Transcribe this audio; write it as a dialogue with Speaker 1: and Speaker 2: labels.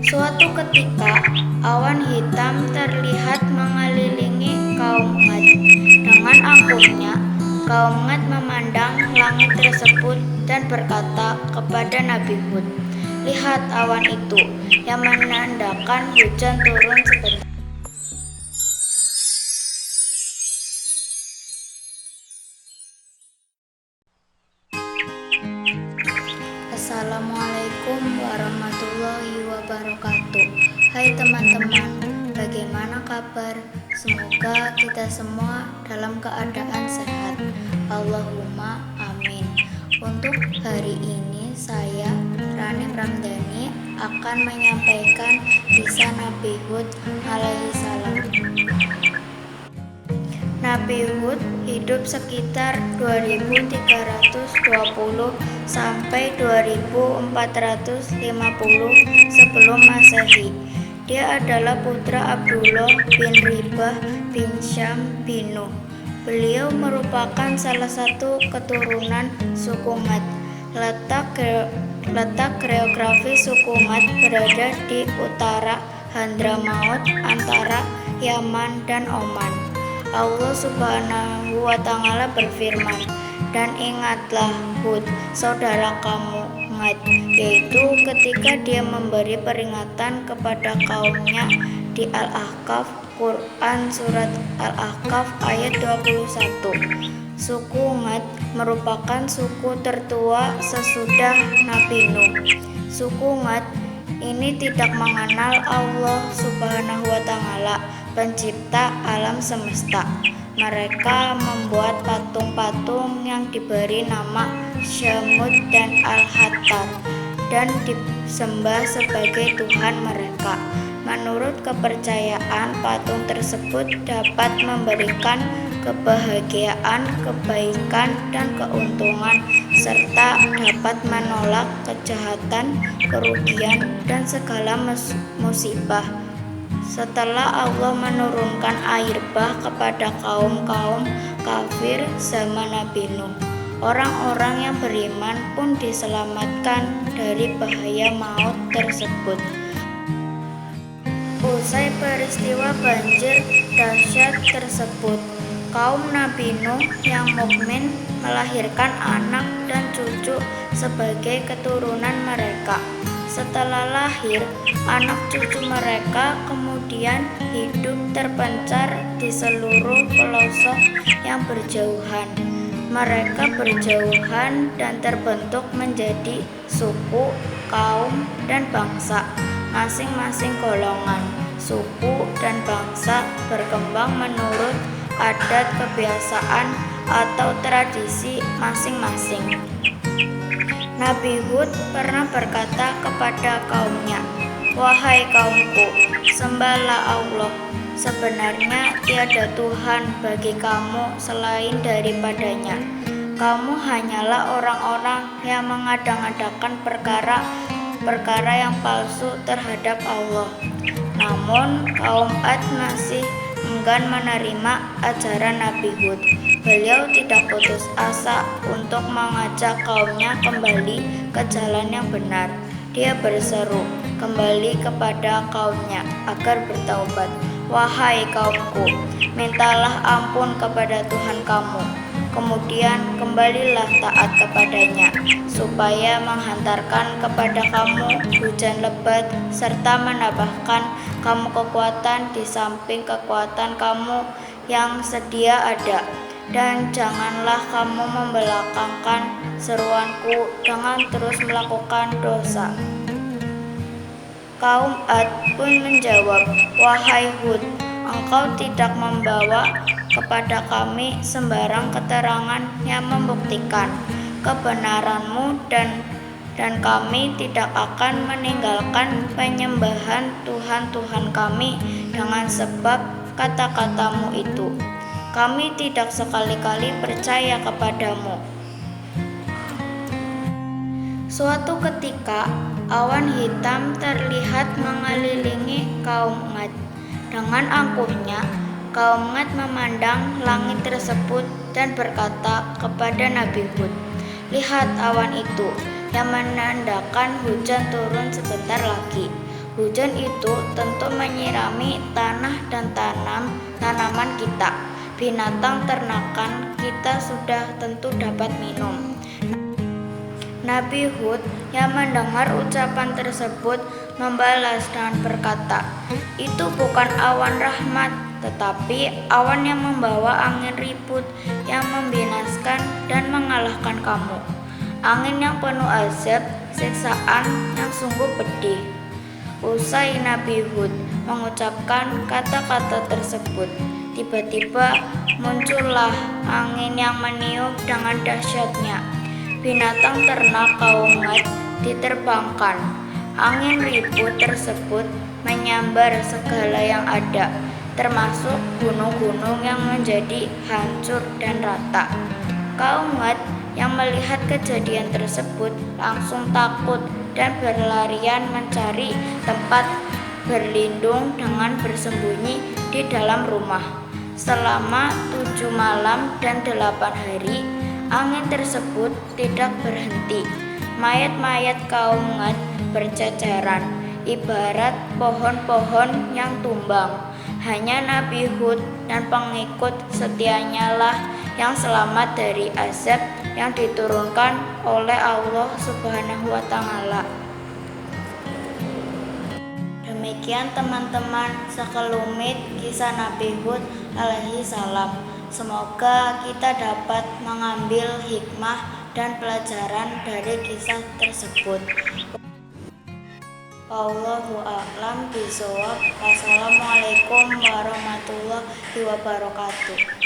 Speaker 1: Suatu ketika, awan hitam terlihat mengelilingi kaum Gad. Dengan angkuhnya, kaum Gad memandang langit tersebut dan berkata kepada Nabi Hud, "Lihat awan itu yang menandakan hujan turun sebentar." Assalamualaikum warahmatullahi wabarakatuh. Hai teman-teman, bagaimana kabar? Semoga kita semua dalam keadaan sehat. Allahumma amin. Untuk hari ini saya, Rani Ramdhani, akan menyampaikan kisah Nabi Hud alaihi salam. Nabi Hud hidup sekitar 2320 sampai 2450 sebelum Masehi. Dia adalah putra Abdullah bin Ribah bin Syam bin Nuh. Beliau merupakan salah satu keturunan suku Gad. Letak geografi suku Gad berada di utara Hadramaut antara Yaman dan Oman. Allah Subhanahu wa Ta'ala berfirman, "Dan ingatlah Hud, saudara kamu Gad, yaitu ketika dia memberi peringatan kepada kaumnya di Al-Ahqaf, Quran Surat Al-Ahqaf ayat 21. Suku Gad merupakan suku tertua sesudah Nabi Nuh. Suku Gad ini tidak mengenal Allah Subhanahu wa Ta'ala, pencipta alam semesta. Mereka membuat patung-patung yang diberi nama Syamud dan Al-Hattat dan disembah sebagai Tuhan mereka. Menurut kepercayaan, patung tersebut dapat memberikan kebahagiaan, kebaikan, dan keuntungan, serta dapat menolak kejahatan, kerugian, dan segala musibah. Setelah Allah menurunkan air bah kepada kaum-kaum kafir zaman Nabi Nuh, orang-orang yang beriman pun diselamatkan dari bahaya maut tersebut. Usai peristiwa banjir dahsyat tersebut, kaum Nabi Nuh yang mukmin melahirkan anak dan cucu sebagai keturunan mereka. Setelah lahir, anak cucu mereka kemudian hidup terpencar di seluruh pelosok yang berjauhan. Mereka berjauhan dan terbentuk menjadi suku, kaum, dan bangsa. Masing-masing golongan, suku, dan bangsa berkembang menurut adat kebiasaan atau tradisi masing-masing. Nabi Hud pernah berkata kepada kaumnya, "Wahai kaumku, sembahlah Allah. Sebenarnya tiada Tuhan bagi kamu selain daripadanya. Kamu hanyalah orang-orang yang mengadang-adakan perkara yang palsu terhadap Allah." Namun kaum Ad masih enggan menerima ajaran Nabi Hud. Beliau tidak putus asa untuk mengajak kaumnya kembali ke jalan yang benar. Dia berseru kembali kepada kaumnya agar bertaubat. "Wahai kaumku, mintalah ampun kepada Tuhan kamu. Kemudian kembalilah taat kepadanya, supaya menghantarkan kepada kamu hujan lebat serta menambahkan kamu kekuatan di samping kekuatan kamu yang sedia ada. Dan janganlah kamu membelakangkan seruanku dengan terus melakukan dosa." Kaum Ad pun menjawab, "Wahai Hud, engkau tidak membawa kepada kami sembarang keterangan yang membuktikan kebenaranmu dan kami tidak akan meninggalkan penyembahan Tuhan-Tuhan kami dengan sebab kata-katamu itu. Kami tidak sekali-kali percaya kepadamu." Suatu ketika, awan hitam terlihat mengelilingi kaum Gad. Dengan angkuhnya, kaum Gad memandang langit tersebut dan berkata kepada Nabi Hud, "Lihat awan itu yang menandakan hujan turun sebentar lagi." Hujan itu tentu menyirami tanah dan tanaman kita. Binatang ternakan kita sudah tentu dapat minum. Nabi Hud yang mendengar ucapan tersebut membalas dengan berkata, "Itu bukan awan rahmat, tetapi awan yang membawa angin ribut yang membinaskan dan mengalahkan kamu. Angin yang penuh azab, siksaan yang sungguh pedih." Usai Nabi Hud mengucapkan kata-kata tersebut, tiba-tiba muncullah angin yang meniup dengan dahsyatnya. Binatang ternak kaum Ad diterbangkan. Angin ribut tersebut menyambar segala yang ada, termasuk gunung-gunung yang menjadi hancur dan rata. Kaum Ad yang melihat kejadian tersebut langsung takut dan berlarian mencari tempat berlindung dengan bersembunyi di dalam rumah. Selama 7 malam dan 8 hari, angin tersebut tidak berhenti. Mayat-mayat kaum Ad berceceran, ibarat pohon-pohon yang tumbang. Hanya Nabi Hud dan pengikut setianya lah yang selamat dari azab yang diturunkan oleh Allah Subhanahu wa Ta'ala. Demikian teman-teman sekelumit kisah Nabi Hud alaihi salam. Semoga kita dapat mengambil hikmah dan pelajaran dari kisah tersebut. Wallahu a'lam bishawab. Wassalamualaikum warahmatullahi wabarakatuh.